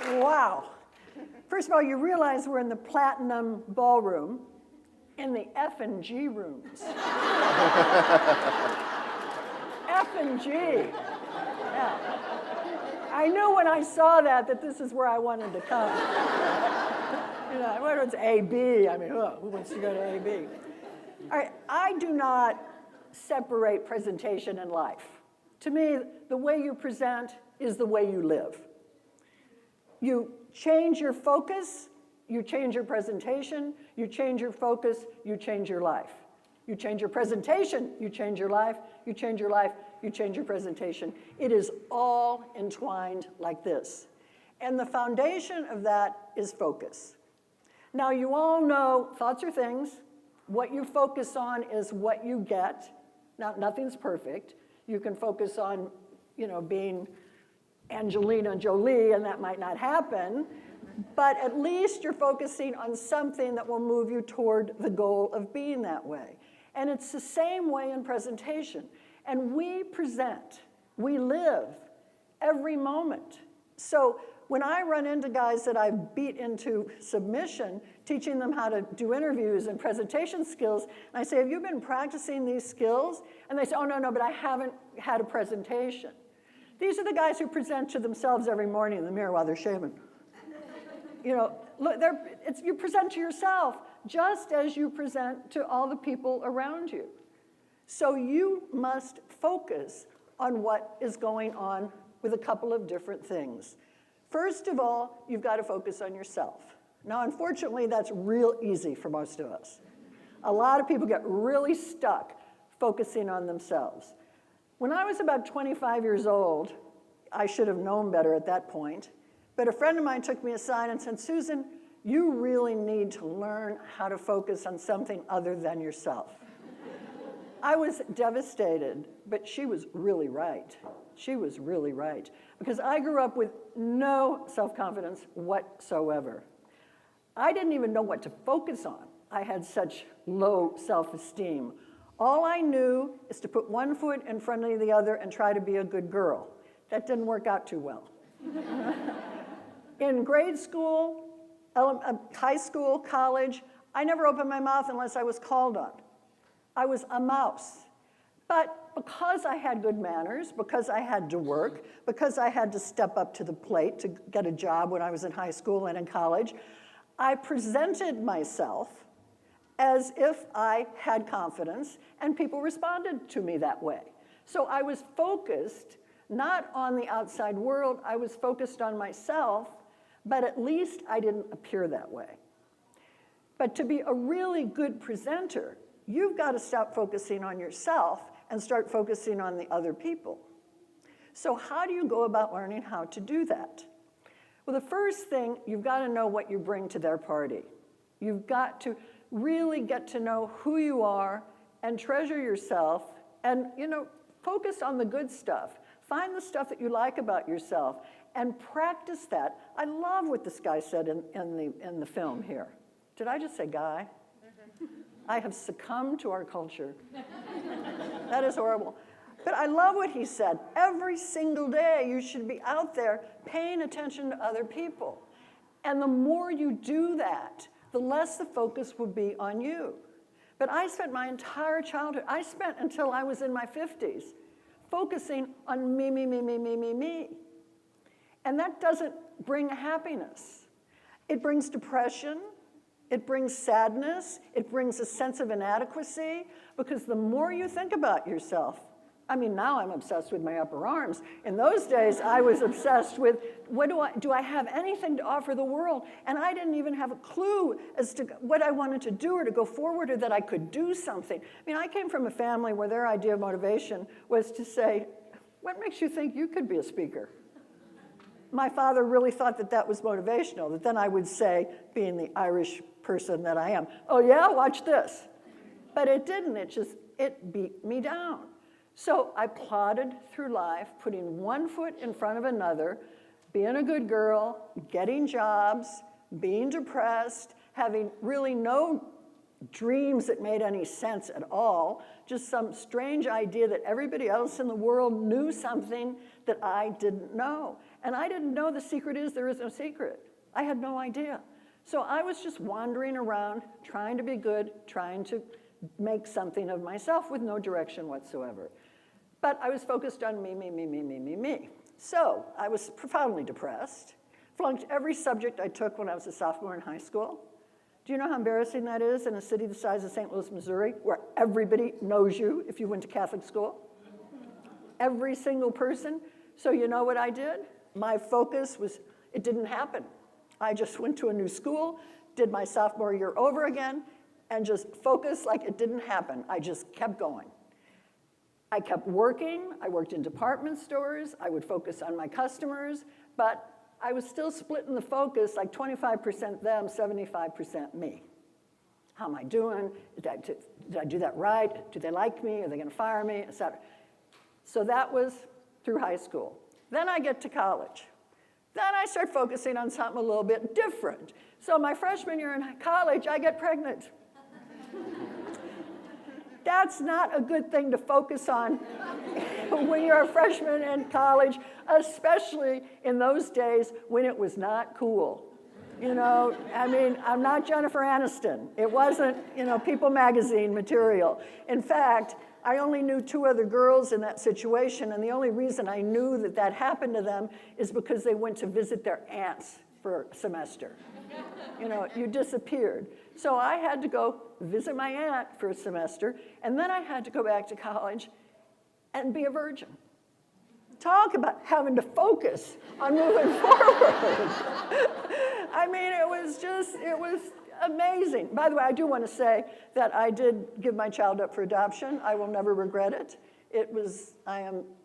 Wow. First of all, you realize we're in the Platinum Ballroom in the F&G rooms. F&G. Yeah. I knew when I saw that this is where I wanted to come. You know, whether it's AB, I mean, who wants to go to AB? All right, I do not separate presentation and life. To me, the way you present is the way you live. You change your focus, you change your presentation, you change your focus, you change your life. You change your presentation, you change your life, you change your life, you change your presentation. It is all entwined like this. And the foundation of that is focus. Now, you all know thoughts are things. What you focus on is what you get. Now, nothing's perfect. You can focus on, you know, being Angelina Jolie, and that might not happen, but at least you're focusing on something that will move you toward the goal of being that way. And it's the same way in presentation. And we present, we live every moment. So when I run into guys that I've beat into submission, teaching them how to do interviews and presentation skills, and I say, have you been practicing these skills? And they say, oh, no, but I haven't had a presentation. These are the guys who present to themselves every morning in the mirror while they're shaving. You know, look, you present to yourself just as you present to all the people around you. So you must focus on what is going on with a couple of different things. First of all, you've got to focus on yourself. Now, unfortunately, that's real easy for most of us. A lot of people get really stuck focusing on themselves. When I was about 25 years old, I should have known better at that point, but a friend of mine took me aside and said, Susan, you really need to learn how to focus on something other than yourself. I was devastated, but she was really right. She was really right, because I grew up with no self-confidence whatsoever. I didn't even know what to focus on. I had such low self-esteem. All I knew is to put one foot in front of the other and try to be a good girl. That didn't work out too well. In grade school, high school, college, I never opened my mouth unless I was called on. I was a mouse. But because I had good manners, because I had to work, because I had to step up to the plate to get a job when I was in high school and in college, I presented myself as if I had confidence, and people responded to me that way. So I was focused not on the outside world, I was focused on myself, but at least I didn't appear that way. But to be a really good presenter, you've got to stop focusing on yourself and start focusing on the other people. So how do you go about learning how to do that? Well, the first thing, you've got to know what you bring to their party. You've got to really get to know who you are and treasure yourself and, you know, focus on the good stuff. Find the stuff that you like about yourself and practice that. I love what this guy said in the film here. Did I just say guy? I have succumbed to our culture. That is horrible. But I love what he said. Every single day you should be out there paying attention to other people. And the more you do that, the less the focus will be on you. But I spent my entire childhood, I spent until I was in my 50s, focusing on me, me, me, me, me, me, me. And that doesn't bring happiness. It brings depression. It brings sadness. It brings a sense of inadequacy, because the more you think about yourself, I mean, now I'm obsessed with my upper arms. In those days, I was obsessed with, do I have anything to offer the world? And I didn't even have a clue as to what I wanted to do or to go forward or that I could do something. I mean, I came from a family where their idea of motivation was to say, what makes you think you could be a speaker? My father really thought that that was motivational, that then I would say, being the Irish person that I am, oh yeah, watch this. But it didn't, it beat me down. So I plodded through life, putting one foot in front of another, being a good girl, getting jobs, being depressed, having really no dreams that made any sense at all, just some strange idea that everybody else in the world knew something that I didn't know. And I didn't know the secret is there is no secret. I had no idea. So I was just wandering around, trying to be good, trying to make something of myself with no direction whatsoever. But I was focused on me, me, me, me, me, me, me. So I was profoundly depressed, flunked every subject I took when I was a sophomore in high school. Do you know how embarrassing that is in a city the size of St. Louis, Missouri, where everybody knows you if you went to Catholic school? Every single person. So you know what I did? My focus was, it didn't happen. I just went to a new school, did my sophomore year over again, and just focused like it didn't happen. I just kept going. I kept working. I worked in department stores. I would focus on my customers, but I was still splitting the focus, like 25% them, 75% me. How am I doing? Did I do that right? Do they like me? Are they going to fire me? Et cetera. So that was through high school. Then I get to college. Then I start focusing on something a little bit different. So my freshman year in college, I get pregnant. That's not a good thing to focus on when you're a freshman in college, especially in those days when it was not cool. You know, I mean, I'm not Jennifer Aniston. It wasn't, you know, People magazine material. In fact, I only knew 2 other girls in that situation, and the only reason I knew that that happened to them is because they went to visit their aunts for a semester. You know, you disappeared. So I had to go visit my aunt for a semester, and then I had to go back to college and be a virgin. Talk about having to focus on moving forward. I mean, it was amazing. By the way, I do want to say that I did give my child up for adoption. I will never regret it.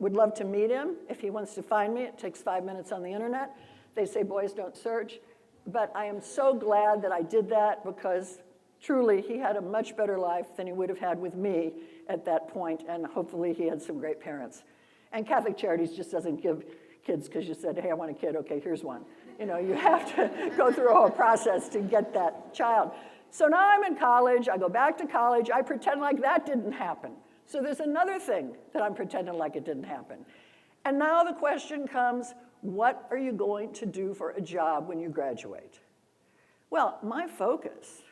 Would love to meet him. If he wants to find me, it takes 5 minutes on the internet. They say boys don't search. But I am so glad that I did that because truly he had a much better life than he would have had with me at that point, and hopefully he had some great parents. And Catholic Charities just doesn't give kids because you said, hey, I want a kid, okay, here's one. You know, you have to go through a whole process to get that child. So now I'm in college, I go back to college, I pretend like that didn't happen. So there's another thing that I'm pretending like it didn't happen. And now the question comes, what are you going to do for a job when you graduate? Well, my focus,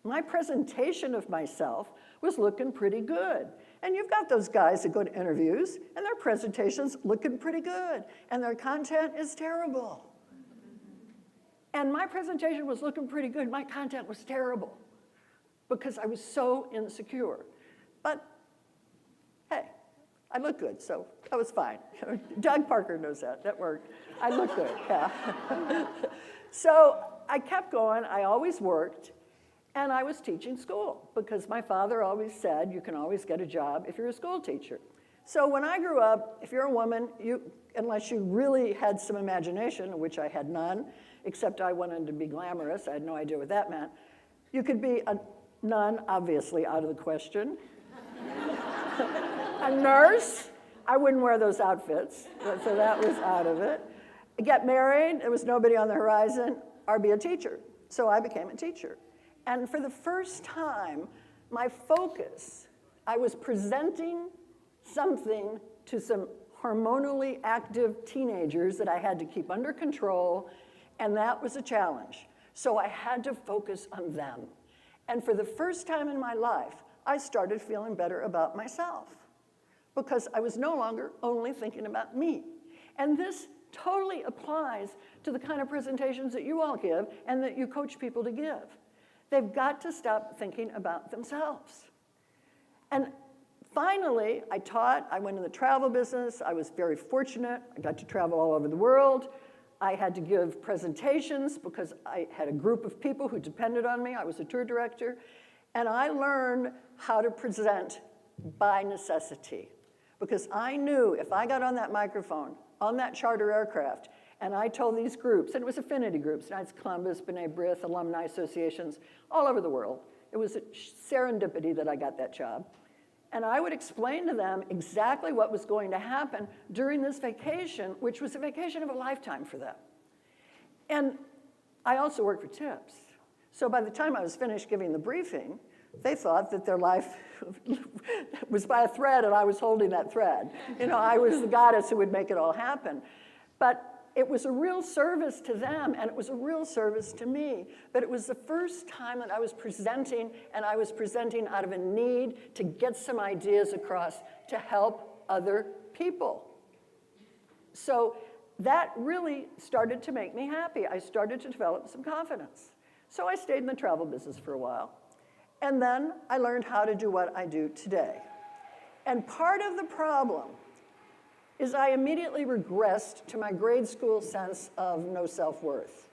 my presentation of myself was looking pretty good. And you've got those guys that go to interviews, and their presentation's looking pretty good, and their content is terrible. And my presentation was looking pretty good. My content was terrible because I was so insecure. But hey, I look good, so that was fine. Doug Parker knows that. That worked. I look good, yeah. So I kept going. I always worked. And I was teaching school because my father always said, you can always get a job if you're a school teacher. So when I grew up, if you're a woman, unless you really had some imagination, which I had none, except I wanted to be glamorous, I had no idea what that meant, you could be a nun, obviously out of the question. A nurse, I wouldn't wear those outfits, so that was out of it. Get married, there was nobody on the horizon, or be a teacher. So I became a teacher. And for the first time, my focus, I was presenting something to some hormonally active teenagers that I had to keep under control, and that was a challenge. So I had to focus on them. And for the first time in my life, I started feeling better about myself because I was no longer only thinking about me. And this totally applies to the kind of presentations that you all give and that you coach people to give. They've got to stop thinking about themselves. And finally, I taught. I went in the travel business. I was very fortunate. I got to travel all over the world. I had to give presentations because I had a group of people who depended on me. I was a tour director. And I learned how to present by necessity because I knew if I got on that microphone, on that charter aircraft, and I told these groups, and it was affinity groups, Knights of Columbus, B'nai B'rith, alumni associations, all over the world. It was a serendipity that I got that job. And I would explain to them exactly what was going to happen during this vacation, which was a vacation of a lifetime for them. And I also worked for tips. So by the time I was finished giving the briefing, they thought that their life was by a thread and I was holding that thread. You know, I was the goddess who would make it all happen. But it was a real service to them, and it was a real service to me. But it was the first time that I was presenting, and I was presenting out of a need to get some ideas across to help other people. So that really started to make me happy. I started to develop some confidence. So I stayed in the travel business for a while. And then I learned how to do what I do today. And part of the problem is I immediately regressed to my grade school sense of no self-worth.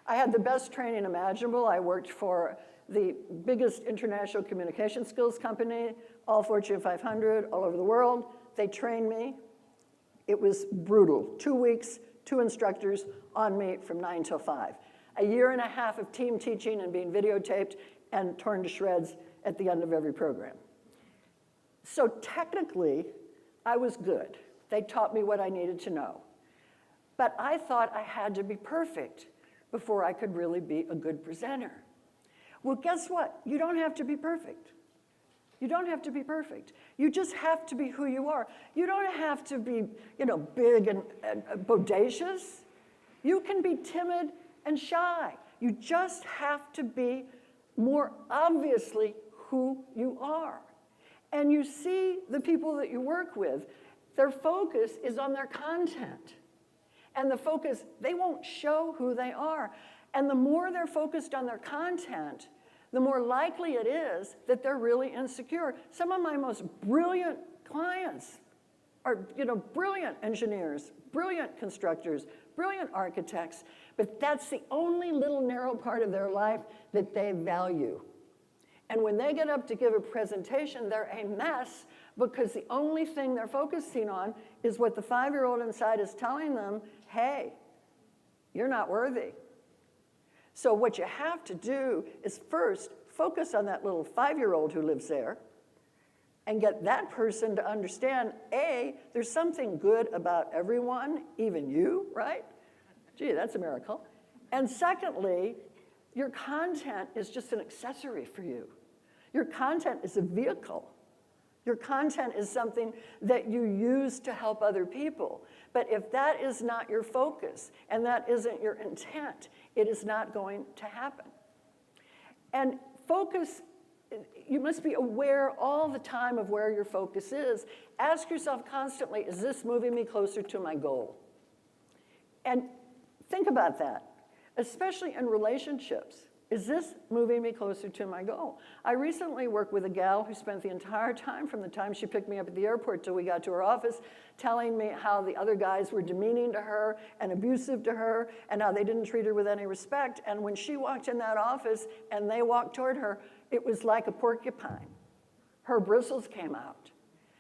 I had the best training imaginable. I worked for the biggest international communication skills company, all Fortune 500, all over the world. They trained me. It was brutal. 2 weeks, 2 instructors on me from 9 till 5. A year and a half of team teaching and being videotaped and torn to shreds at the end of every program. So technically, I was good. They taught me what I needed to know. But I thought I had to be perfect before I could really be a good presenter. Well, guess what? You don't have to be perfect. You don't have to be perfect. You just have to be who you are. You don't have to be, big and bodacious. You can be timid and shy. You just have to be more obviously who you are. And you see the people that you work with, their focus is on their content. And the focus, they won't show who they are. And the more they're focused on their content, the more likely it is that they're really insecure. Some of my most brilliant clients are, brilliant engineers, brilliant constructors, brilliant architects, but that's the only little narrow part of their life that they value. And when they get up to give a presentation, they're a mess because the only thing they're focusing on is what the 5-year-old inside is telling them, hey, you're not worthy. So what you have to do is first focus on that little 5-year-old who lives there and get that person to understand, A, there's something good about everyone, even you, right? Gee, that's a miracle. And secondly, your content is just an accessory for you. Your content is a vehicle. Your content is something that you use to help other people. But if that is not your focus and that isn't your intent, it is not going to happen. And focus, you must be aware all the time of where your focus is. Ask yourself constantly, is this moving me closer to my goal? And think about that, especially in relationships. Is this moving me closer to my goal? I recently worked with a gal who spent the entire time, from the time she picked me up at the airport till we got to her office, telling me how the other guys were demeaning to her and abusive to her and how they didn't treat her with any respect. And when she walked in that office and they walked toward her, it was like a porcupine. Her bristles came out.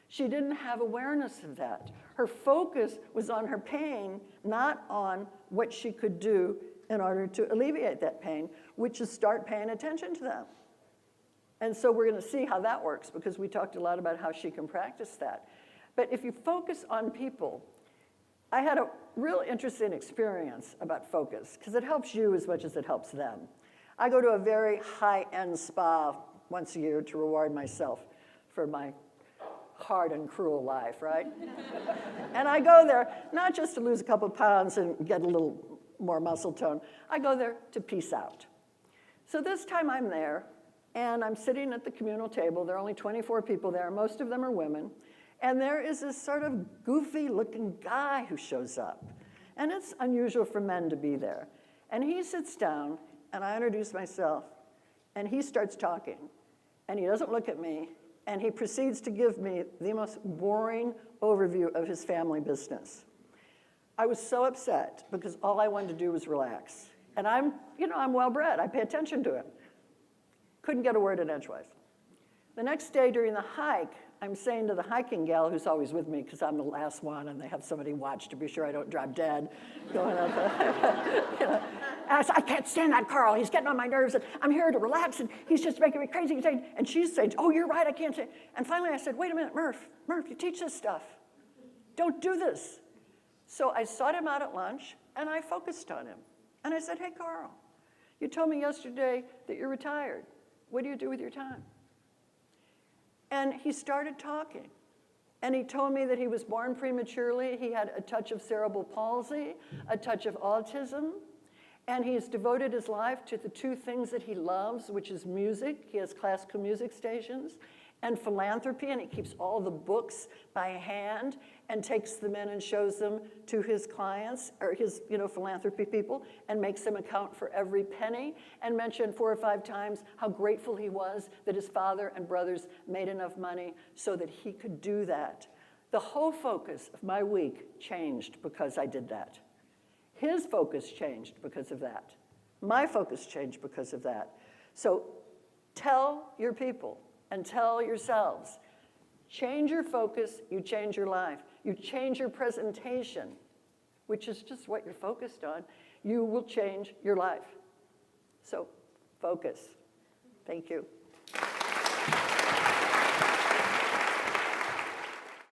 She didn't have awareness of that. Her focus was on her pain, not on what she could do in order to alleviate that pain, which is start paying attention to them. And so we're going to see how that works because we talked a lot about how she can practice that. But if you focus on people, I had a real interesting experience about focus because it helps you as much as it helps them. I go to a very high-end spa once a year to reward myself for my hard and cruel life, right? And I go there not just to lose a couple pounds and get a little more muscle tone. I go there to peace out. So this time I'm there, and I'm sitting at the communal table. There are only 24 people there. Most of them are women. And there is this sort of goofy-looking guy who shows up. And it's unusual for men to be there. And he sits down, and I introduce myself, and he starts talking. And he doesn't look at me, and he proceeds to give me the most boring overview of his family business. I was so upset because all I wanted to do was relax. And I'm well-bred. I pay attention to him. Couldn't get a word in edgewise. The next day during the hike, I'm saying to the hiking gal who's always with me because I'm the last one and they have somebody watch to be sure I don't drop dead going up. I can't stand that Carl. He's getting on my nerves and I'm here to relax and he's just making me crazy. And she's saying, oh, you're right, I can't say. And finally I said, wait a minute, Murph, you teach this stuff. Don't do this. So I sought him out at lunch, and I focused on him. And I said, hey, Carl, you told me yesterday that you're retired. What do you do with your time? And he started talking. And he told me that he was born prematurely. He had a touch of cerebral palsy, a touch of autism, and he's devoted his life to the two things that he loves, which is music. He has classical music stations, and philanthropy, and he keeps all the books by hand and takes them in and shows them to his clients, or his philanthropy people, and makes them account for every penny, and mentioned 4 or 5 times how grateful he was that his father and brothers made enough money so that he could do that. The whole focus of my week changed because I did that. His focus changed because of that. My focus changed because of that. So tell your people and tell yourselves, change your focus, you change your life. You change your presentation, which is just what you're focused on, you will change your life. So focus. Thank you.